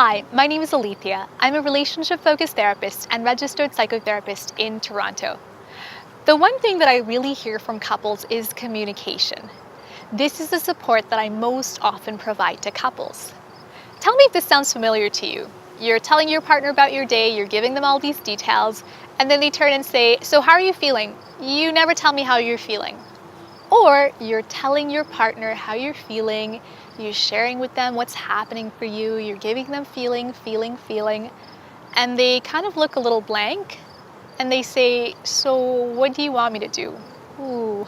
Hi, my name is Olethea. I'm a relationship-focused therapist and registered psychotherapist in Toronto. The one thing that I really hear from couples is communication. This is the support that I most often provide to couples. Tell me if this sounds familiar to you. You're telling your partner about your day, you're giving them all these details, and then they turn and say, "So how are you feeling? You never tell me how you're feeling." Or you're telling your partner how you're feeling, you're sharing with them what's happening for you, you're giving them feeling, and they kind of look a little blank and they say, "So what do you want me to do?" Ooh,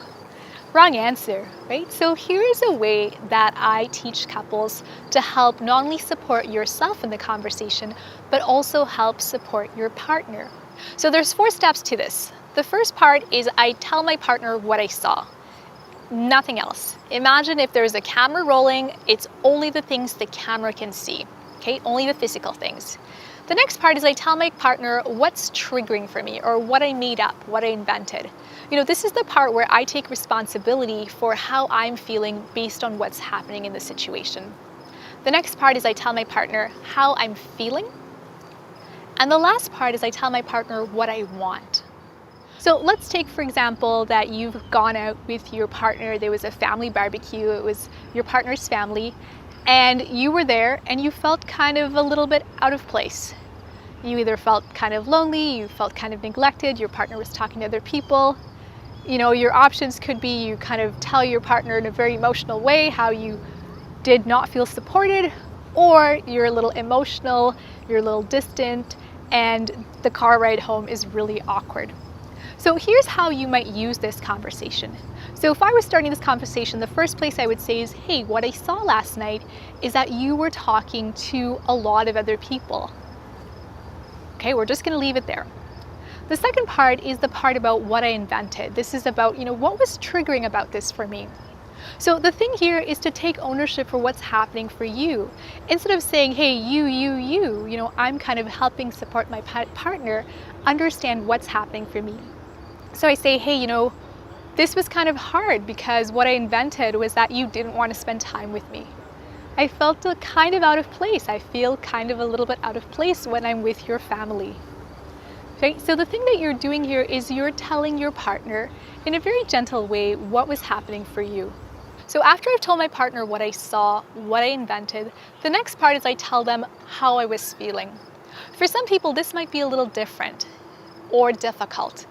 wrong answer, right? So here's a way that I teach couples to help not only support yourself in the conversation, but also help support your partner. So there's 4 steps to this. The first part is I tell my partner what I saw. Nothing else. Imagine if there's a camera rolling, it's only the things the camera can see, okay? Only the physical things. The next part is I tell my partner what's triggering for me or what I made up, what I invented. This is the part where I take responsibility for how I'm feeling based on what's happening in the situation. The next part is I tell my partner how I'm feeling. And the last part is I tell my partner what I want. So let's take, for example, that you've gone out with your partner, there was a family barbecue, it was your partner's family, and you were there and you felt kind of a little bit out of place. You either felt kind of lonely, you felt kind of neglected, your partner was talking to other people. Your options could be you kind of tell your partner in a very emotional way how you did not feel supported, or you're a little emotional, you're a little distant, and the car ride home is really awkward. So here's how you might use this conversation. So if I was starting this conversation, the first place I would say is, "Hey, what I saw last night is that you were talking to a lot of other people." Okay, we're just going to leave it there. The second part is the part about what I invented. This is about, what was triggering about this for me. So the thing here is to take ownership for what's happening for you. Instead of saying, "Hey, you, I'm kind of helping support my partner understand what's happening for me." So I say, "Hey, this was kind of hard because what I invented was that you didn't want to spend time with me. I felt kind of out of place. I feel kind of a little bit out of place when I'm with your family." Okay, so the thing that you're doing here is you're telling your partner in a very gentle way what was happening for you. So after I've told my partner what I saw, what I invented, the next part is I tell them how I was feeling. For some people, this might be a little different or difficult.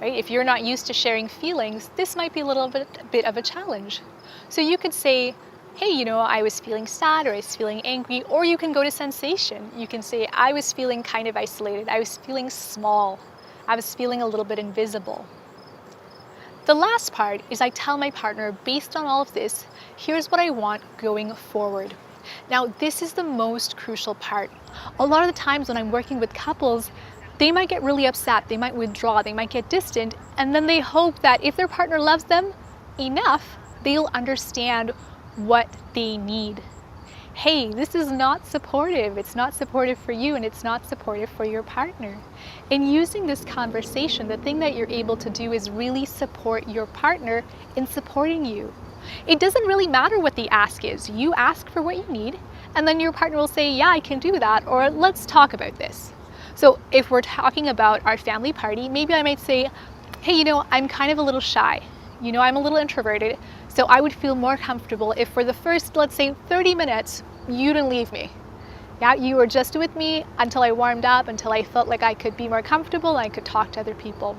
Right? If you're not used to sharing feelings, this might be a little bit of a challenge. So you could say, "Hey, I was feeling sad," or "I was feeling angry," or you can go to sensation. You can say, "I was feeling kind of isolated. I was feeling small. I was feeling a little bit invisible." The last part is I tell my partner, based on all of this, here's what I want going forward. Now, this is the most crucial part. A lot of the times when I'm working with couples, they might get really upset, they might withdraw, they might get distant, and then they hope that if their partner loves them enough, they'll understand what they need. Hey, this is not supportive. It's not supportive for you, and it's not supportive for your partner. In using this conversation, the thing that you're able to do is really support your partner in supporting you. It doesn't really matter what the ask is. You ask for what you need, and then your partner will say, "Yeah, I can do that," or "Let's talk about this." So if we're talking about our family party, maybe I might say, "Hey, I'm kind of a little shy. I'm a little introverted, so I would feel more comfortable if for the first, let's say, 30 minutes, you didn't leave me. Yeah, you were just with me until I warmed up, until I felt like I could be more comfortable and I could talk to other people."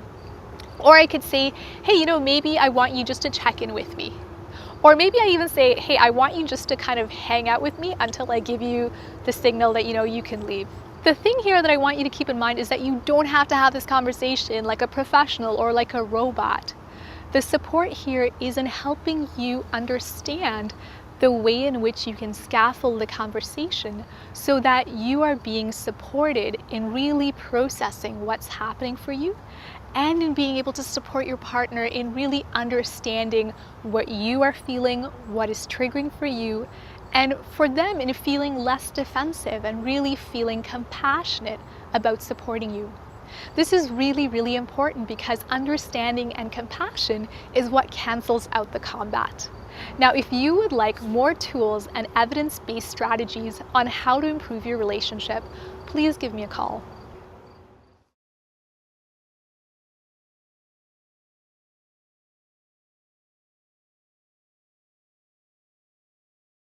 Or I could say, "Hey, maybe I want you just to check in with me." Or maybe I even say, "Hey, I want you just to kind of hang out with me until I give you the signal that, you can leave." The thing here that I want you to keep in mind is that you don't have to have this conversation like a professional or like a robot. The support here is in helping you understand the way in which you can scaffold the conversation so that you are being supported in really processing what's happening for you, and in being able to support your partner in really understanding what you are feeling, what is triggering for you, and for them in feeling less defensive and really feeling compassionate about supporting you. This is really, really important because understanding and compassion is what cancels out the combat. Now, if you would like more tools and evidence-based strategies on how to improve your relationship, please give me a call.